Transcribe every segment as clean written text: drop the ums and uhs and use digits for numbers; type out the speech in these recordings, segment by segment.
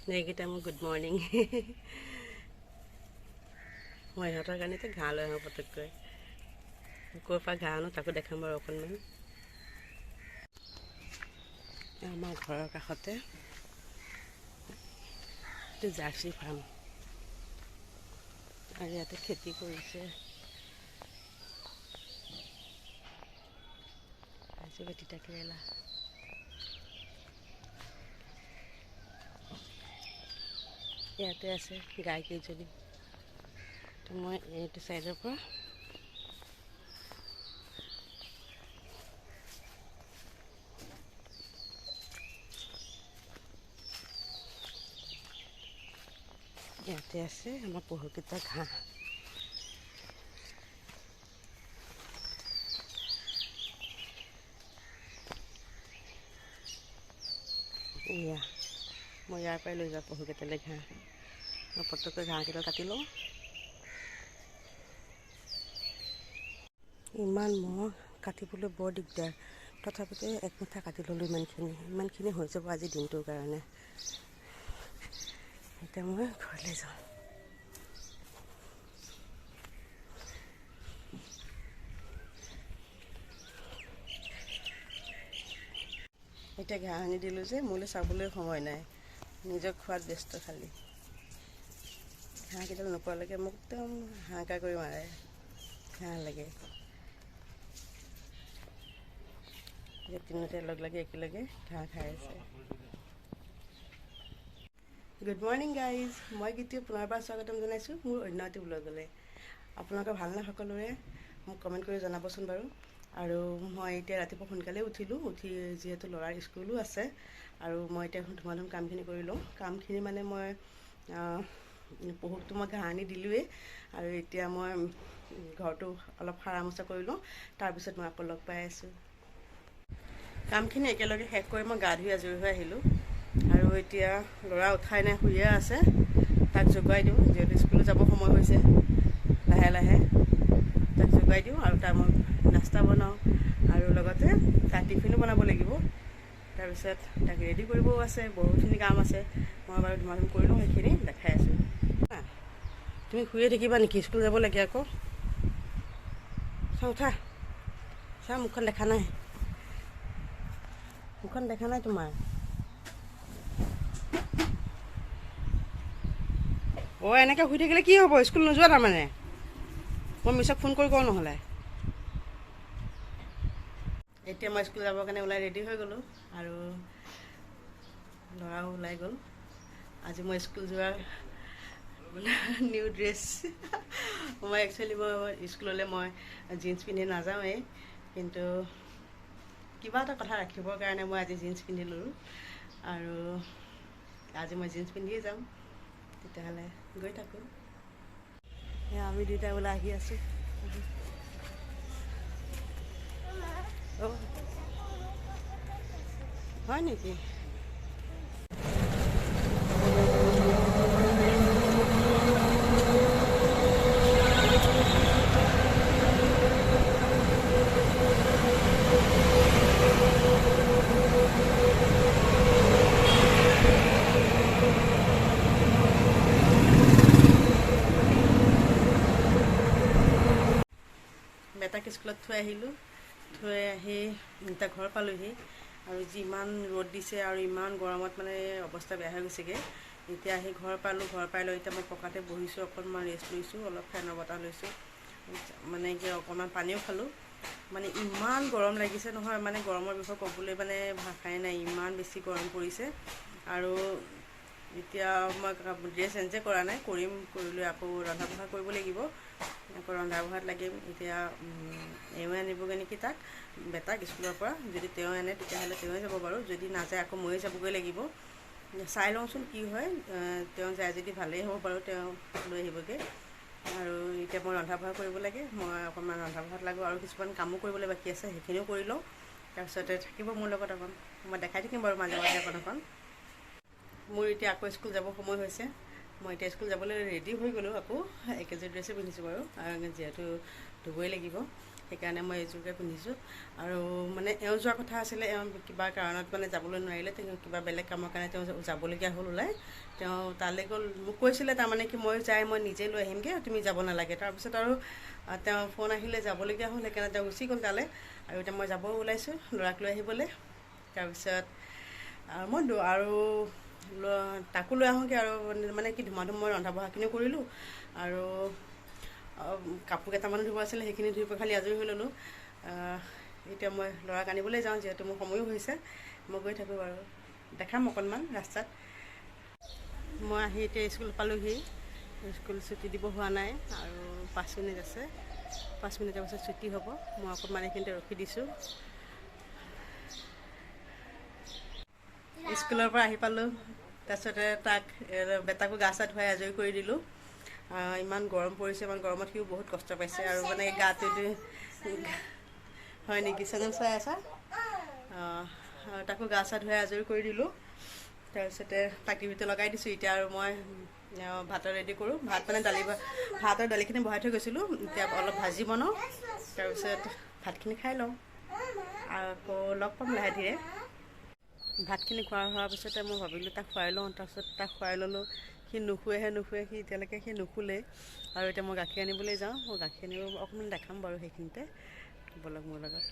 Kita mau good morning. Moi ইহঁতৰ কাৰণেতে ঘাঁহ লৈ আহোঁ পটককৈ ক'ৰ পৰা ঘাঁহ আনো তাকো দেখাম বাৰু অকণমান। আমাৰ ঘৰৰ কাষতে এইটো জাৰ্চি ফাৰ্ম আৰু ইয়াতে খেতি কৰিছে। আজি তিতা কেৰেলা ইয়াতে আছে গাই কেইজনী। তো মই এইটো চাইডৰ পৰা ইয়াতে আছে আমাৰ পহুকেইটা ঘাঁহ। এয়া মই ইয়াৰ পৰাই লৈ যাওঁ পহুকেইটালৈ ঘাঁহ। মই পটককৈ ঘাঁহকেইটা কাটি লওঁ। ইমান মহ কাটিবলৈ বৰ দিগদাৰ, তথাপিতো এক মুঠা কাটি ল'লোঁ। ইমানখিনি হৈ যাব আজি দিনটোৰ কাৰণে। এতিয়া মই ঘৰলৈ যাওঁ। এতিয়া ঘাঁহ আনি দিলোঁ যে মোলৈ চাবলৈ সময় নাই, নিজক খোৱাত ব্যস্ত। খালি ঘাঁহকেইডাল নোপোৱালৈকে মোক একদম হাহাকাৰ কৰি মাৰে, ঘাঁহ লাগে। এতিয়া তিনিওটাই লগ লাগি একেলগে ঘাঁহ খাই আছে। গুড মৰ্ণিং গাইজ, মই গীতু পুনৰবাৰ স্বাগতম জনাইছোঁ মোৰ অন্য এটি ব্লগলৈ। আপোনালোকৰ ভালনে সকলোৰে? মোক কমেণ্ট কৰি জনাবচোন বাৰু। আৰু মই এতিয়া ৰাতিপুৱা সোনকালে উঠিলোঁ। উঠি যিহেতু ল'ৰাৰ স্কুলো আছে আৰু মই এতিয়া ধুমাধুম কামখিনি কৰি লওঁ। কামখিনি মানে মই পহুকটো মই ঘাঁহ আনি দিলোঁৱেই আৰু এতিয়া মই ঘৰটো অলপ সাৰা মোচা কৰি লওঁ, তাৰপিছত মই আকৌ লগ পাই আছোঁ। কামখিনি একেলগে শেষ কৰি মই গা ধুই আজৰি হৈ আহিলোঁ আৰু এতিয়া ল'ৰা উঠাই নাই, শুইয়ে আছে। তাক জোগাই দিওঁ, যিহেতু স্কুলত যাব সময় হৈছে। লাহে লাহে তাক জোগাই দিওঁ আৰু তাৰ মই নাস্তা বনাওঁ আৰু লগতে তাৰ টিফিনো বনাব লাগিব। তাৰপিছত তাক ৰেডি কৰিবও আছে, বহুতখিনি কাম আছে। মই বাৰু ধুমাধুম কৰি লওঁ, সেইখিনি দেখাই আছোঁ। তুমি শুয়ে থাকিবা নেকি? স্কুল যাব লাগে আকৌ। চাওঁ উঠা, চা মুখখন দেখা নাই, মুখখন দেখা নাই তোমাৰ। এনেকৈ শুই থাকিলে কি হ'ব? স্কুল নোযোৱা তাৰমানে? মই মিছক ফোন কৰি কওঁ নহ'লে। এতিয়া মই স্কুল যাবৰ কাৰণে ওলাই ৰেডি হৈ গ'লোঁ আৰু ল'ৰাও ওলাই গ'ল। আজি মই স্কুল যোৱাৰ নিউ ড্ৰেছ। মই স্কুললৈ মই জিন্স পিন্ধি নাযাওঁৱেই, কিন্তু কিবা এটা কথা ৰাখিবৰ কাৰণে মই আজি জিন্স পিন্ধি ল'লোঁ আৰু আজি মই জিন্স পিন্ধিয়ে যাম। তেতিয়াহ'লে গৈ থাকোঁ। আমি দুয়োটা ওলাই আহি আছোঁ। হয় নেকি? বেটাক স্কুলত থৈ আহিলোঁ। থৈ আহি এতিয়া ঘৰ পালোঁহি আৰু যিমান ৰ'দ দিছে আৰু ইমান গৰমত মানে অৱস্থা বেয়া হৈ গৈছেগৈ। এতিয়া আহি ঘৰ পালোঁ। ঘৰ পাই লৈ এতিয়া মই পকাতে বহিছোঁ, অকণমান ৰেষ্ট লৈছোঁ, অলপ ফেনৰ বতাহ লৈছোঁ। মানে কি অকণমান পানীও খালোঁ। মানে ইমান গৰম লাগিছে নহয়, মানে গৰমৰ বিষয়ে ক'বলৈ মানে ভাষাই নাই, ইমান বেছি গৰম পৰিছে। আৰু এতিয়া মই ড্ৰেছ চেঞ্জে কৰা নাই, কৰিলৈ আকৌ ৰন্ধা বঢ়া কৰিব লাগিব। আকৌ ৰন্ধা বঢ়াত লাগিম। এতিয়া এওঁ আনিবগৈ নেকি বেটাক স্কুলৰ পৰা। যদি তেওঁ আনে তেতিয়াহ'লে তেওঁৱে যাব বাৰু, যদি নাযায় আকৌ ময়ে যাবগৈ লাগিব। চাই লওঁচোন কি হয়। তেওঁ যায় যদি ভালেই হ'ব বাৰু, তেওঁ লৈ আহিবগৈ। আৰু এতিয়া মই ৰন্ধা বঢ়া কৰিব লাগে। মই অকণমান ৰন্ধা বঢ়াত লাগোঁ আৰু কিছুমান কামো কৰিবলৈ বাকী আছে, সেইখিনিও কৰি লওঁ। তাৰপিছতে থাকিব মোৰ লগত অকণ, মই দেখাই থাকিম বাৰু মাজে মাজে অকণ। মোৰ এতিয়া আকৌ স্কুল যাব সময় হৈছে। মই এতিয়া স্কুল যাবলৈ ৰেডি হৈ গ'লোঁ। আকৌ একেযোৰ ড্ৰেছে পিন্ধিছোঁ বাৰু, যিহেতু ধুবই লাগিব। সেইকাৰণে মই এইযোৰকে পিন্ধিছোঁ। আৰু মানে এওঁ যোৱাৰ কথা আছিলে, এওঁ কিবা কাৰণত মানে যাবলৈ নোৱাৰিলে, তেওঁ কিবা বেলেগ কামৰ কাৰণে তেওঁ যাবলগীয়া হ'ল ওলাই। তেওঁ তালৈ গ'ল, মোক কৈছিলে তাৰমানে কি মই নিজে লৈ আহিমগৈ, তুমি যাব নালাগে। তাৰপিছত আৰু তেওঁ ফোন আহিলে যাবলগীয়া হ'ল, সেইকাৰণে তেওঁ গুচি গ'ল তালৈ। আৰু এতিয়া মই যাব ওলাইছোঁ ল'ৰাক লৈ আহিবলৈ। তাৰপিছত মই আৰু তাকো লৈ আহোঁগৈ, আৰু মানে কি ধুমা ধুম মই ৰন্ধা বঢ়াখিনিও কৰিলোঁ, আৰু কাপোৰ কেইটামান ধুব আছিলে, সেইখিনি ধুই পখালি আজৰি হৈ ল'লোঁ। এতিয়া মই ল'ৰাক আনিবলৈ যাওঁ, যিহেতু মোৰ সময়ো হৈছে। মই গৈ থাকোঁ বাৰু, দেখাম অকণমান ৰাস্তাত। মই আহি এতিয়া স্কুল পালোঁহি। স্কুল ছুটি দিব হোৱা নাই, আৰু 5 মিনিট আছে। 5 মিনিটৰ পাছত ছুটি হ'ব। মই অকণমান এইখিনিতে ৰখি দিছোঁ। স্কুলৰ পৰা আহি পালোঁ, তাৰপিছতে বেটাকো গা চা ধুৱাই আজৰি কৰি দিলোঁ। ইমান গৰম পৰিছে, ইমান গৰমত সিও বহুত কষ্ট পাইছে, আৰু মানে গাটো হয় নেকি, চেনেল চাই আছা? তাকো গা চা ধুৱাই আজৰি কৰি দিলোঁ। তাৰপিছতে তাক টিভিটো লগাই দিছোঁ। এতিয়া আৰু মই ভাতৰ ৰেডি কৰোঁ। ভাত আৰু দালিখিনি বহাই থৈ গৈছিলোঁ, এতিয়া অলপ ভাজি বনাওঁ। তাৰপিছত ভাতখিনি খাই লওঁ, আকৌ লগ পাম লাহে ধীৰে। ভাতখিনি খোৱা হোৱাৰ পিছতে মই ভাবিলোঁ তাক খুৱাই লওঁ। তাৰপিছত তাক খুৱাই ল'লোঁ। সি নুশুৱে, এতিয়ালৈকে সি নুশুলেই। আৰু এতিয়া মই গাখীৰ আনিবলৈ যাওঁ। মই গাখীৰ আনিব অকণমান দেখাম বাৰু সেইখিনিতে, ব'লক মোৰ লগত।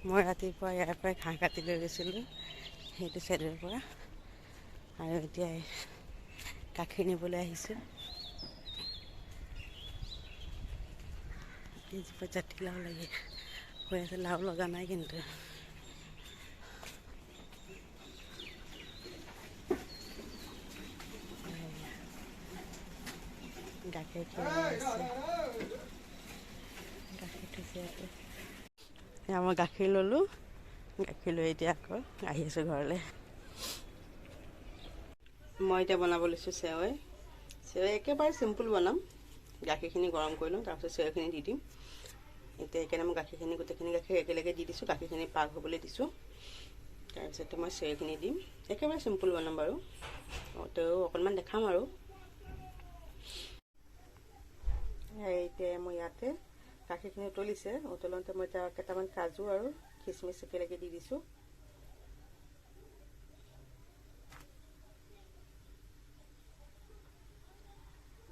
মই ৰাতিপুৱা ইয়াৰ পৰাই ঘাঁহ কাটি লৈ গৈছিলোঁ, সেইটো চাইডৰ পৰা, আৰু এতিয়া গাখীৰ নিবলৈ আহিছোঁ। এজোপা জাতিলাও লাগি হৈ আছে, লাও লগা নাই কিন্তু। গাখীৰ খীৰাই আছে, গাখীৰ থৈছে ইয়াতে। মই গাখীৰ ল'লোঁ, গাখীৰ লৈ এতিয়া আকৌ আহি আছোঁ ঘৰলৈ। মই এতিয়া বনাব লৈছোঁ চেৱৈ একেবাৰে চিম্পুল বনাম। গাখীৰখিনি গৰম কৰি লওঁ, তাৰপিছত চেৱৈখিনি দি দিম। এতিয়া সেইকাৰণে মই গোটেইখিনি গাখীৰ একেলগে দি দিছোঁ, গাখীৰখিনি পাক হ'বলৈ দিছোঁ। তাৰপিছতে মই চেৱৈখিনি দিম, একেবাৰে চিম্পুল বনাম বাৰু, তেওঁ অকণমান দেখাম আৰু। এতিয়া মই ইয়াতে গাখীৰখিনি উতলোতে মই এতিয়া কেইটামান কাজু আৰু খিচমিচ একেলগে দি দিছোঁ।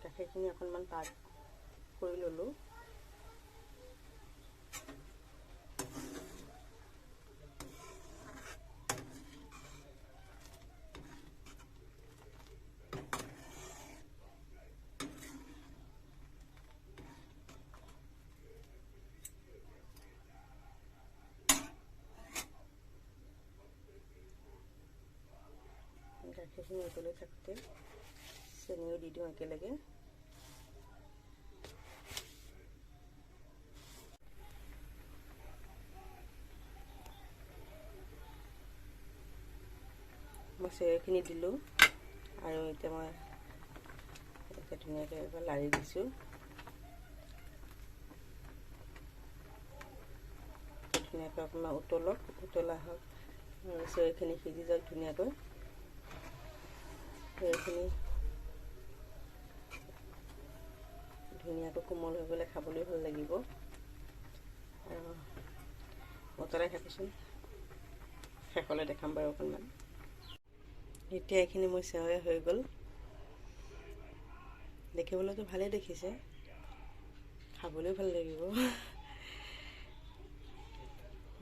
গাখীৰখিনি অকণমান পাক কৰি ল'লোঁ। গাখীৰখিনি উতলি থাকোঁতে চেনিও দি দিওঁ একেলগে। মই চেৱৈখিনি দিলোঁ, আৰু এতিয়া মই ধুনীয়াকৈ এবাৰ লাৰি দিছোঁ। ধুনীয়াকৈ অকণমান উতলা হওক, আৰু চেৱৈখিনি সিজি যাওক ধুনীয়াকৈ। চেৱৈখিনি ধুনীয়াকৈ কোমল হৈ গ'লে খাবলৈ ভাল লাগিব। আৰু উতলাই থাকোঁচোন, শেষলৈ দেখাম বাৰু অকণমান। এতিয়া এইখিনি মোৰ চেৱৈ হৈ গ'ল। দেখিবলৈতো ভালেই দেখিছে, খাবলৈও ভাল লাগিব।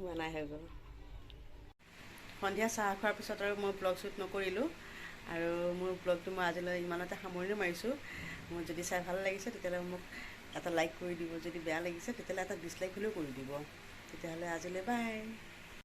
বনাই হৈ গ'ল। সন্ধিয়া চাহ খোৱাৰ পিছত আৰু মই ব্লগ শ্বুট নকৰিলোঁ, আৰু মোৰ ব্লগটো মই আজিলৈ ইমানতে সামৰণি মাৰিছোঁ। মোৰ যদি চাই ভাল লাগিছে তেতিয়াহ'লে মোক এটা লাইক কৰি দিব, যদি বেয়া লাগিছে তেতিয়াহ'লে এটা ডিছলাইক হ'লেও কৰি দিব। তেতিয়াহ'লে আজিলৈ বাই।